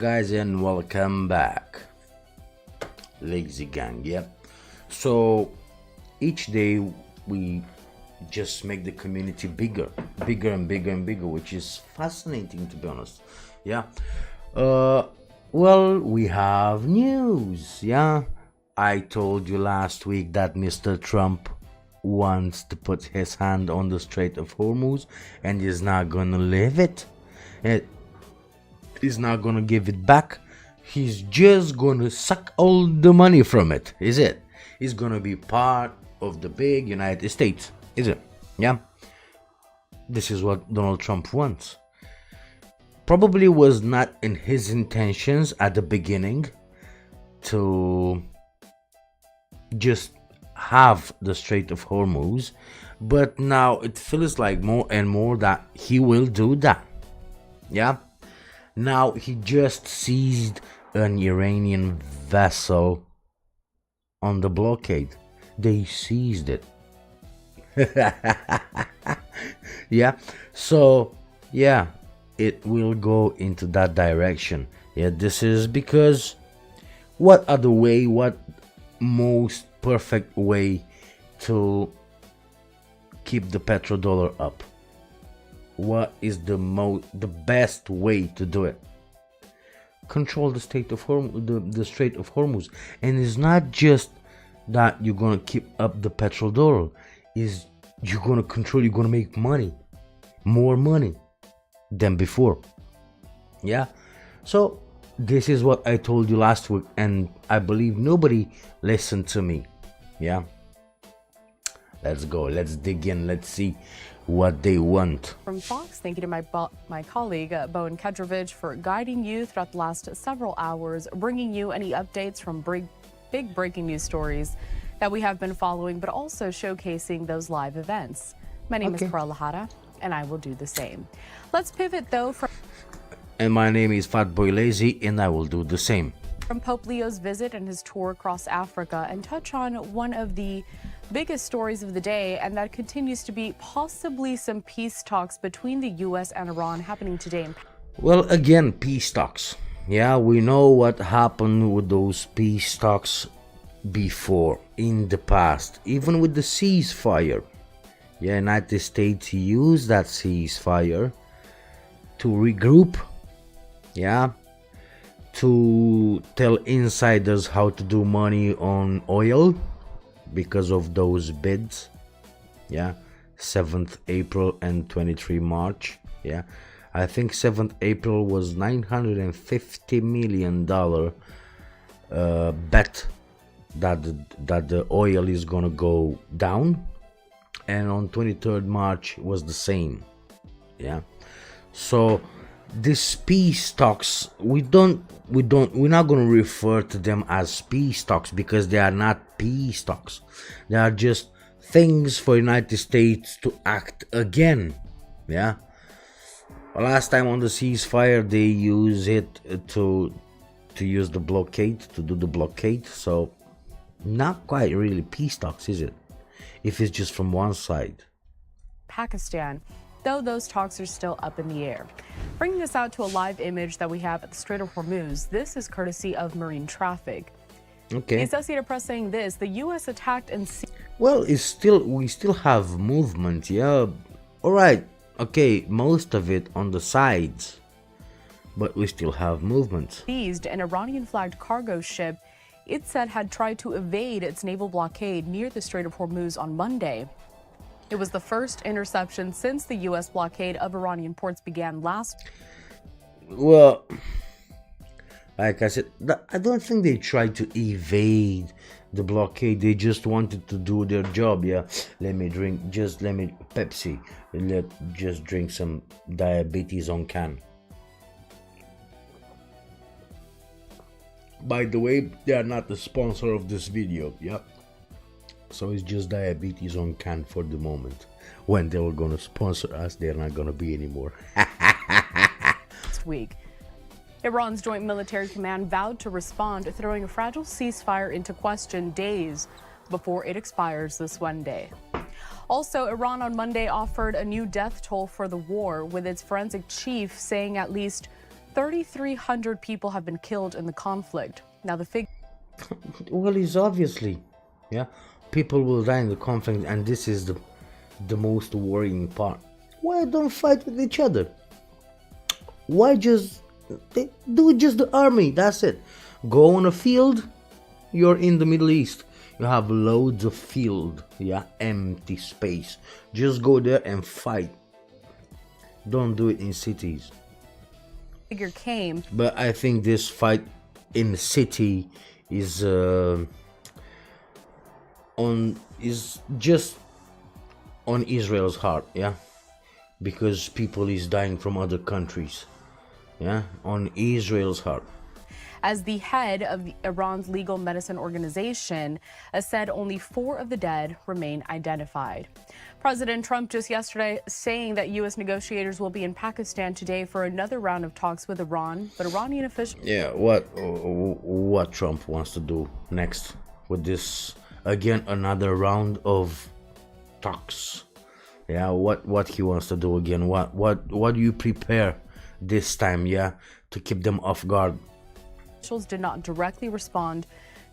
Guys, and welcome back, lazy gang. Yep. So each day we just make the community bigger and bigger and bigger, which is fascinating, to be honest. Yeah. uh well, we have news. Yeah, I told you last week that Mr. Trump wants to put his hand on the Strait of Hormuz and is not gonna leave it. He's not gonna give it back. He's just gonna suck all the money from it. Is it? He's gonna be part of the big United States. Is it? Yeah. This is what Donald Trump wants. Probably was not in his intentions at the beginning to just have the Strait of Hormuz, but now it feels like more and more that he will do that. Yeah. Now he just seized an Iranian vessel on the blockade. They seized it. Yeah. So yeah, it will go into that direction. Yeah, this is because what other way, what most perfect way to keep the petrodollar up? What is the best way to do it? Control the Strait of Hormuz, and it's not just that you're gonna keep up the petrodollar. Is you're gonna control. You're gonna make money, more money than before. Yeah. So this is what I told you last week, and I believe nobody listened to me. Yeah. Let's go. Let's dig in. Let's see what they want. From Fox, thank you to my colleague, Bowen Kedrovich, for guiding you throughout the last several hours, bringing you any updates from big breaking news stories that we have been following, but also showcasing those live events. My name is Karla Lahara, and I will do the same. Let's pivot, though, And my name is Fat Boy Lazy, and I will do the same. From Pope Leo's visit and his tour across Africa, and touch on one of the biggest stories of the day, and that continues to be possibly some peace talks between the U.S. and Iran happening today. Well, again, peace talks. Yeah, we know what happened with those peace talks before, in the past, even with the ceasefire. Yeah, United States used that ceasefire to regroup. Yeah, to tell insiders how to do money on oil because of those bids. Yeah, 7th April and 23 March. Yeah, I think 7th April was $950 million bet that the oil is gonna go down, and on 23rd March was the same. Yeah, so these peace talks, we're not going to refer to them as peace talks, because they are not peace talks. They are just things for United States to act again. Yeah, last time on the ceasefire they use it to use the blockade, to do the blockade. So not quite really peace talks, is it, if it's just from one side? Pakistan, though those talks are still up in the air. Bringing us out to a live image that we have at the Strait of Hormuz. This is courtesy of Marine Traffic. Okay. The Associated Press saying this: the U.S. attacked and well, we still have movement. Yeah, all right, okay, most of it on the sides, but we still have movement. Seized an Iranian-flagged cargo ship it said had tried to evade its naval blockade near the Strait of Hormuz on Monday. It was the first interception since the U.S. blockade of Iranian ports began last. Well, like I said, I don't think they tried to evade the blockade. They just wanted to do their job. Yeah, let me Pepsi. Just drink some diabetes on can. By the way, they are not the sponsor of this video. Yep. So it's just diabetes on can for the moment. When they were gonna sponsor us, they're not gonna be anymore. Last week, Iran's Joint Military Command vowed to respond, throwing a fragile ceasefire into question days before it expires this Wednesday. Also, Iran on Monday offered a new death toll for the war, with its forensic chief saying at least 3,300 people have been killed in the conflict. Now, the figure. Well, it's obviously, yeah, people will die in the conflict, and this is the most worrying part. Why don't fight with each other? Why just do just the army? That's it. Go on a field. You're in the Middle East. You have loads of field, yeah, empty space. Just go there and fight. Don't do it in cities. Figure came. But I think this fight in the city is just on Israel's heart, yeah, because people is dying from other countries, yeah, on Israel's heart. As the head of Iran's legal medicine organization said only 4 of the dead remain identified. President Trump just yesterday saying that U.S. negotiators will be in Pakistan today for another round of talks with Iran, but Iranian officials. Yeah, what Trump wants to do next with this, again, another round of talks. Yeah, what he wants to do again, what do you prepare this time, yeah, to keep them off guard? Officials did not directly respond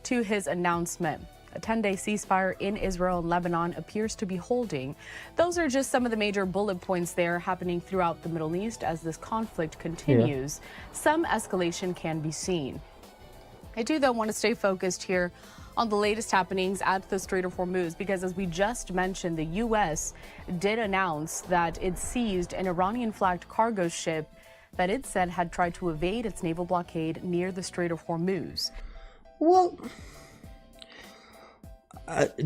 to his announcement. A 10-day ceasefire in Israel and Lebanon appears to be holding. Those are just some of the major bullet points there happening throughout the Middle East as this conflict continues. Yeah. Some escalation can be seen. I do, though, want to stay focused here on the latest happenings at the Strait of Hormuz, because as we just mentioned, the U.S. did announce that it seized an Iranian-flagged cargo ship that it said had tried to evade its naval blockade near the Strait of Hormuz. Well,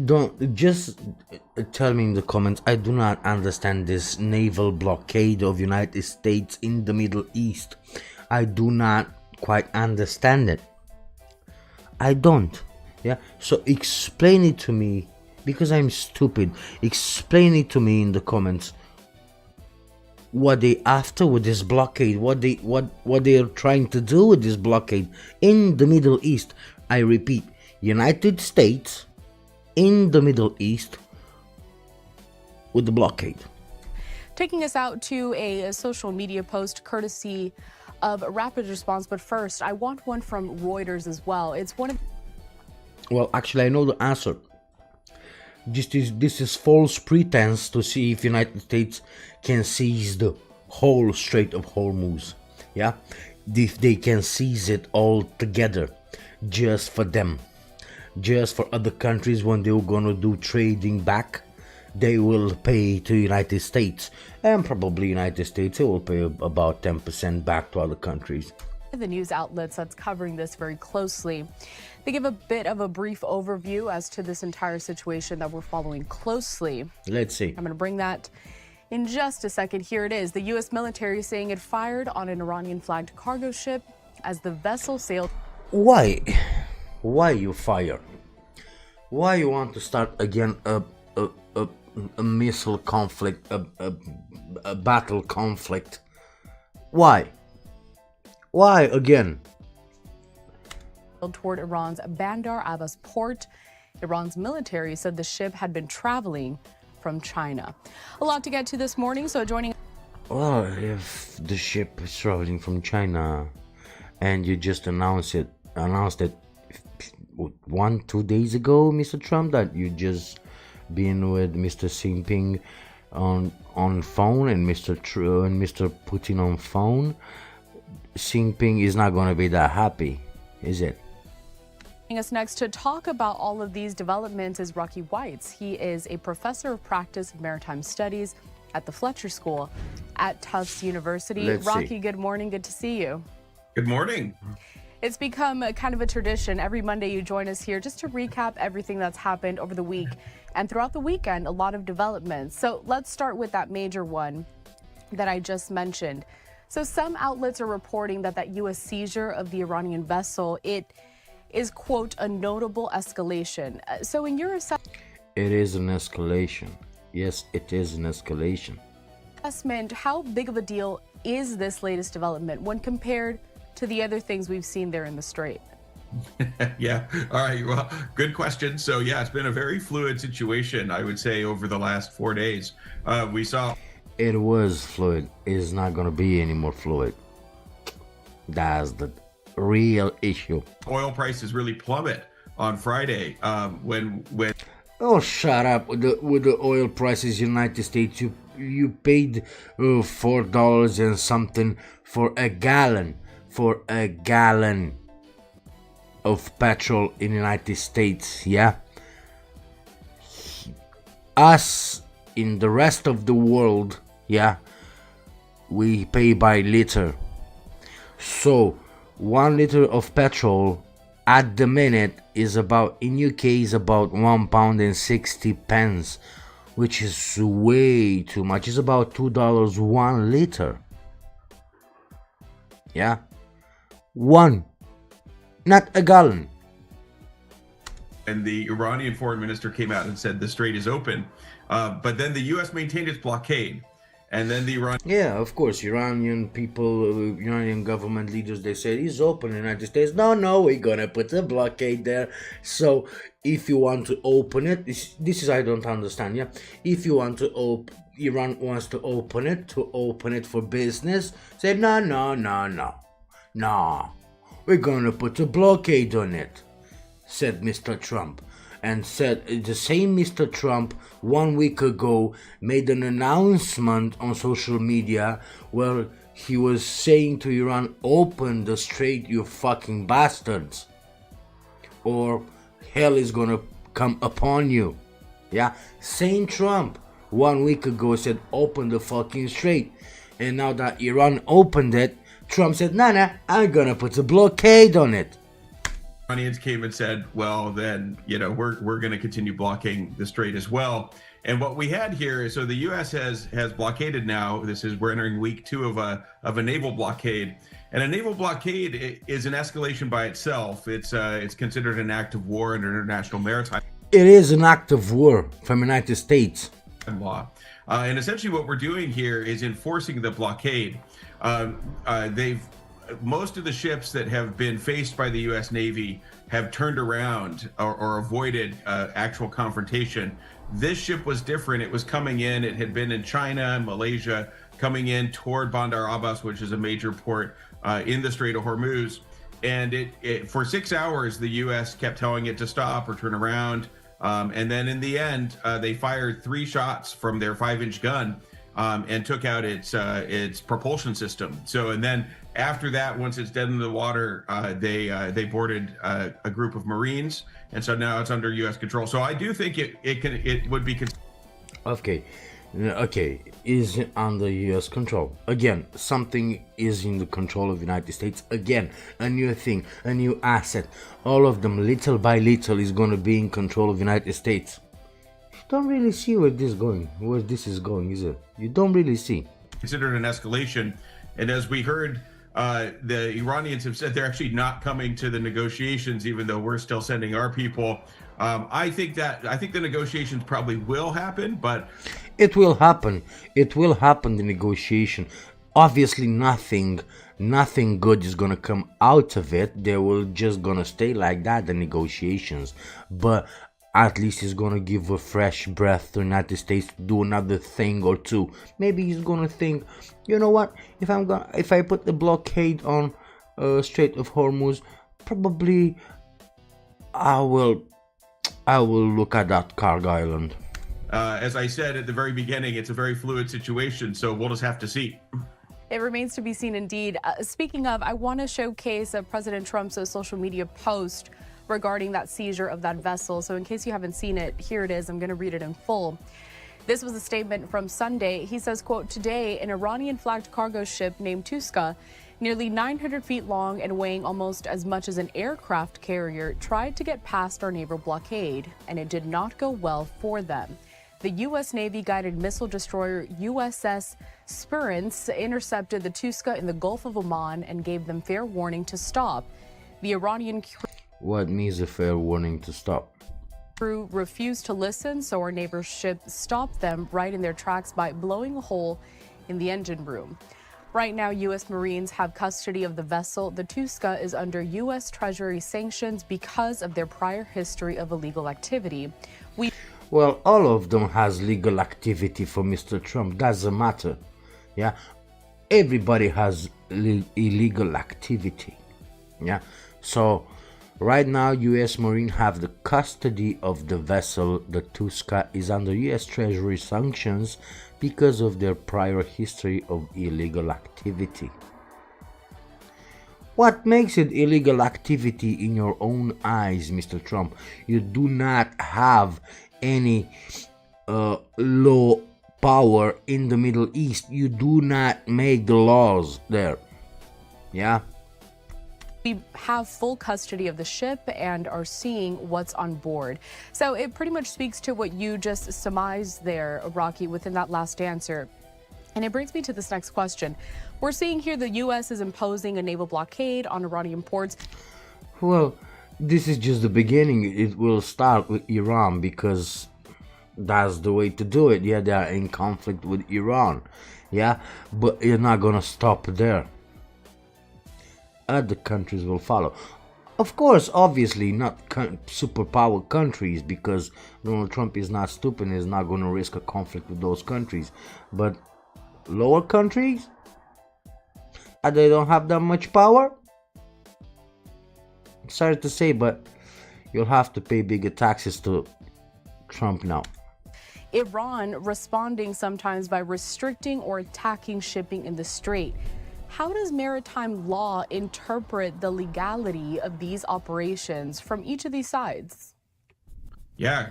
don't just tell me in the comments. I do not understand this naval blockade of United States in the Middle East. I do not quite understand it. I don't. Yeah, so explain it to me, because I'm stupid. Explain it to me in the comments. What they after with this blockade, what they are trying to do with this blockade in the Middle East. I repeat, United States in the Middle East with the blockade. Taking us out to a social media post courtesy of Rapid Response, but first I want one from Reuters as well. It's one of. Well, actually, I know the answer. This is false pretense to see if United States can seize the whole Strait of Hormuz. Yeah, if they can seize it all together, just for them, just for other countries when they're gonna do trading back, they will pay to United States, and probably United States will pay about 10% back to other countries. The news outlets that's covering this very closely, they give a bit of a brief overview as to this entire situation that we're following closely. Let's see. I'm going to bring that in just a second. Here it is. The U.S. military saying it fired on an Iranian-flagged cargo ship as the vessel sailed. Why? Why you fire? Why you want to start again a missile conflict, a battle conflict? Why? Why again? Toward Iran's Bandar Abbas port. Iran's military said the ship had been traveling from China. A lot to get to this morning, so joining. Well, if the ship is traveling from China and you just announced it 1-2 days ago, Mr. Trump, that you just been with Mr. Xi Jinping on phone and Mr. Putin on phone, Xi Jinping is not going to be that happy, is it? Us next to talk about all of these developments is Rocky Weitz. He is a professor of practice of maritime studies at the Fletcher School at Tufts University. Rocky, good morning. Good to see you. Good morning. It's become kind of a tradition. Every Monday you join us here just to recap everything that's happened over the week. And throughout the weekend, a lot of developments. So let's start with that major one that I just mentioned. So some outlets are reporting that U.S. seizure of the Iranian vessel, it is, quote, a notable escalation. So in your assessment, it is an escalation. Yes, it is an escalation. How big of a deal is this latest development when compared to the other things we've seen there in the Strait? Yeah. All right. Well, good question. So, yeah, it's been a very fluid situation, I would say, over the last 4 days. We saw. It was fluid. It's not going to be any more fluid. That's the real issue. Oil prices really plummet on Friday when Oh, shut up! With the oil prices, United States, you paid $4 and something for a gallon of petrol in the United States. Yeah, us in the rest of the world, yeah, we pay by liter. So 1 liter of petrol at the minute is about, in UK, is about £1.60, which is way too much. It's about $2 1 liter. Yeah, one, not a gallon. and the Iranian foreign minister came out and said the strait is open, but then the U.S. maintained its blockade, and then the Iranian Yeah, of course, Iranian people, Iranian government leaders, they said it's open in the United States. No, we're gonna put a blockade there. So if you want to open it, this is I don't understand. Yeah, if you want to Iran wants to open it for business. Say no. We're gonna put a blockade on it, said Mr. Trump. And said the same Mr. Trump 1 week ago made an announcement on social media where he was saying to Iran, open the strait, you fucking bastards, or hell is gonna come upon you. Yeah, same Trump 1 week ago said open the fucking strait, and now that Iran opened it, Trump said nah, I'm gonna put a blockade on it. Iranians came and said, well, then, we're going to continue blocking the strait as well. And what we had here is, so the U.S. has blockaded now. We're entering week 2 of a naval blockade. And a naval blockade is an escalation by itself. It's considered an act of war under international maritime It is an act of war from the United States. law. And essentially what we're doing here is enforcing the blockade. Most of the ships that have been faced by the U.S. Navy have turned around or avoided actual confrontation. This ship was different. It was coming in. It had been in China and Malaysia, coming in toward Bandar Abbas, which is a major port in the Strait of Hormuz. And it for 6 hours, the U.S. kept telling it to stop or turn around. And then in the end, they fired 3 shots from their 5-inch gun and took out its propulsion system. And then after that, once it's dead in the water, they boarded a group of Marines, and so now it's under U.S. control. So I do think it would be. Okay, is under U.S. control. Again, something is in the control of the United States. Again, a new thing, a new asset. All of them, little by little, is going to be in control of the United States. You don't really see where this is going, is it? You don't really see. Considered an escalation, and as we heard, the Iranians have said they're actually not coming to the negotiations, even though we're still sending our people. I think the negotiations probably will happen, but it will happen. It will happen. The negotiation. Obviously, nothing good is gonna come out of it. They will just gonna stay like that. The negotiations, but at least it's gonna give a fresh breath to the United States to do another thing or two. Maybe he's gonna think, you know what? If I put the blockade on Strait of Hormuz, probably I will look at that cargo island. As I said at the very beginning, it's a very fluid situation, so we'll just have to see. It remains to be seen indeed. Speaking of, I want to showcase President Trump's social media post regarding that seizure of that vessel. So in case you haven't seen it, here it is. I'm going to read it in full. This was a statement from Sunday. He says, quote, today, an Iranian-flagged cargo ship named Tuska, nearly 900 feet long and weighing almost as much as an aircraft carrier, tried to get past our naval blockade, and it did not go well for them. The U.S. Navy-guided missile destroyer USS Spirance intercepted the Tuska in the Gulf of Oman and gave them fair warning to stop. The Iranian What means a fair warning to stop? crew refused to listen, so our neighbor's ship stopped them right in their tracks by blowing a hole in the engine room. Right now, U.S. Marines have custody of the vessel. The Tuska is under U.S. Treasury sanctions because of their prior history of illegal activity. Well, all of them has legal activity for Mr. Trump. Doesn't matter. Yeah, everybody has illegal activity. Yeah. So right now, U.S. Marine have the custody of the vessel. The Tuska is under U.S. Treasury sanctions because of their prior history of illegal activity. What makes it illegal activity in your own eyes, Mr. Trump? You do not have any law power in the Middle East. You do not make the laws there. Yeah? We have full custody of the ship and are seeing what's on board. So it pretty much speaks to what you just surmised there, Rocky, within that last answer. And it brings me to this next question. We're seeing here the U.S. is imposing a naval blockade on Iranian ports. Well, this is just the beginning. It will start with Iran because that's the way to do it. Yeah, they are in conflict with Iran. Yeah, but you're not gonna stop there. Other countries will follow. Of course, obviously not superpower countries, because Donald Trump is not stupid and is not going to risk a conflict with those countries. But lower countries, they don't have that much power. Sorry to say, but you'll have to pay bigger taxes to Trump now. Iran responding sometimes by restricting or attacking shipping in the Strait. How does maritime law interpret the legality of these operations from each of these sides? Yeah,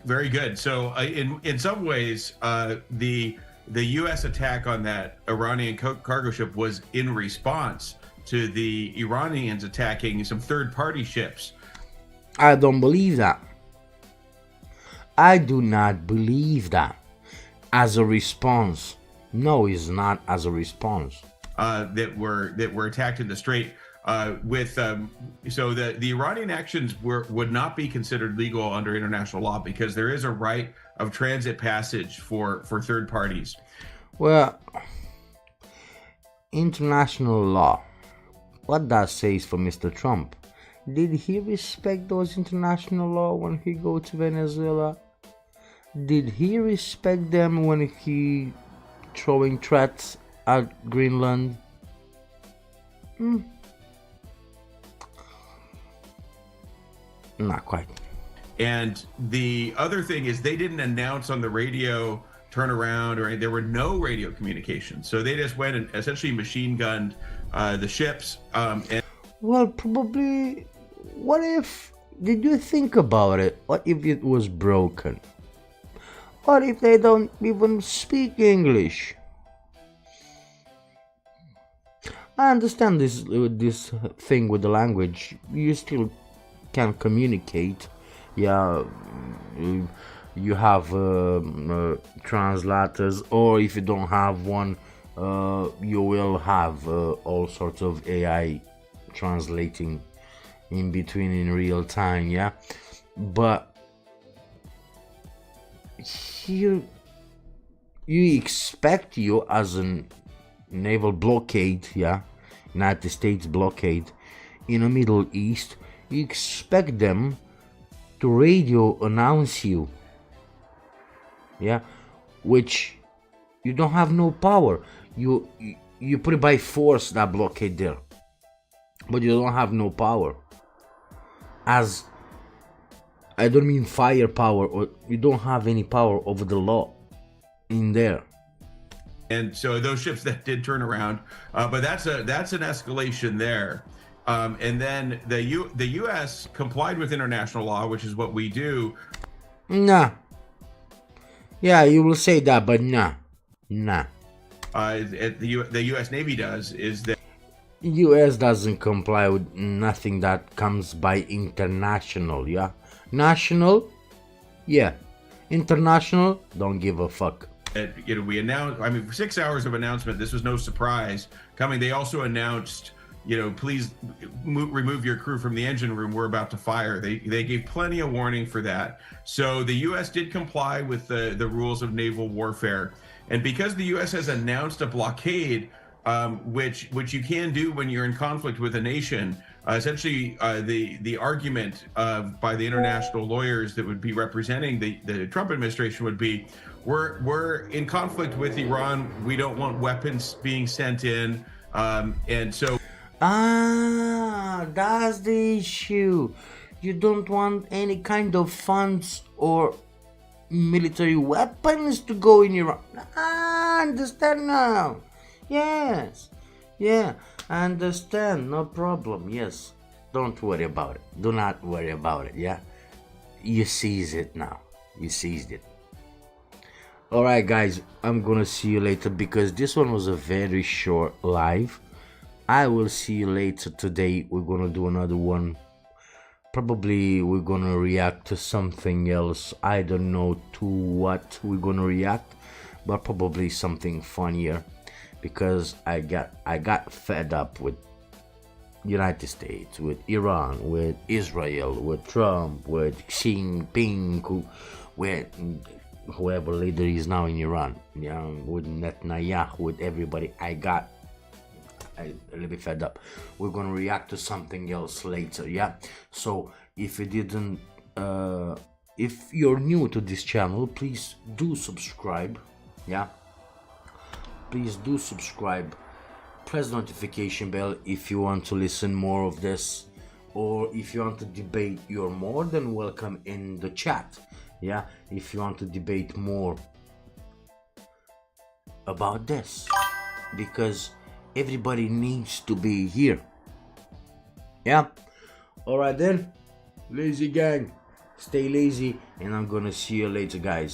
very good. So in some ways, the U.S. attack on that Iranian cargo ship was in response to the Iranians attacking some third-party ships. I don't believe that. I do not believe that as a response. No, it's not as a response. That were attacked in the Strait so the Iranian actions would not be considered legal under international law because there is a right of transit passage for third parties. Well, international law, what that says for Mr. Trump? Did he respect those international law when he go to Venezuela? Did he respect them when he throwing threats at Greenland? Not quite. And the other thing is they didn't announce on the radio turnaround, or there were no radio communications. So they just went and essentially machine gunned the ships. Well, probably, what if, did you think about it? What if it was broken? What if they don't even speak English? I understand this thing with the language. You still can communicate. Yeah, you have translators, or if you don't have one, you will have all sorts of AI translating in between in real time. Yeah, but here you expect you as a naval blockade, yeah, United States blockade in the Middle East, you expect them to radio announce you, yeah, which you don't have no power. You put it by force, that blockade there, but you don't have no power. As I don't mean firepower, or you don't have any power over the law in there. And so those ships that did turn around, but that's an escalation there. And then the U.S. complied with international law, which is what we do. Nah. Yeah, you will say that, but nah. The U.S. Navy does is that U.S. doesn't comply with nothing that comes by international. Yeah, national, yeah. International, don't give a fuck. We announced, I mean, for 6 hours of announcement, this was no surprise coming. They also announced, please remove your crew from the engine room. We're about to fire. They gave plenty of warning for that. So the U.S. did comply with the rules of naval warfare. And because the U.S. has announced a blockade, which you can do when you're in conflict with a nation, essentially the argument by the international lawyers that would be representing the Trump administration would be, we're in conflict with Iran. We don't want weapons being sent in. And so That's the issue. You don't want any kind of funds or military weapons to go in Iran. I understand now. Yes. Yeah, I understand. No problem. Yes. Don't worry about it. Do not worry about it. Yeah. You seize it now. You seized it. Alright, guys. I'm gonna see you later because this one was a very short live. I will see you later today. We're gonna do another one. Probably we're gonna react to something else. I don't know to what we're gonna react, but probably something funnier because I got fed up with United States, with Iran, with Israel, with Trump, with Xi Jinping, with whoever leader is now in Iran, with Netanyahu, with everybody. I a little bit fed up. We're gonna react to something else later. Yeah. So if you didn't, if you're new to this channel, please do subscribe. Yeah. Please do subscribe. Press the notification bell if you want to listen more of this, or if you want to debate, you're more than welcome in the chat. Yeah. If you want to debate more about this, because everybody needs to be here. Yeah. Alright then, lazy gang, stay lazy, and I'm gonna see you later, guys.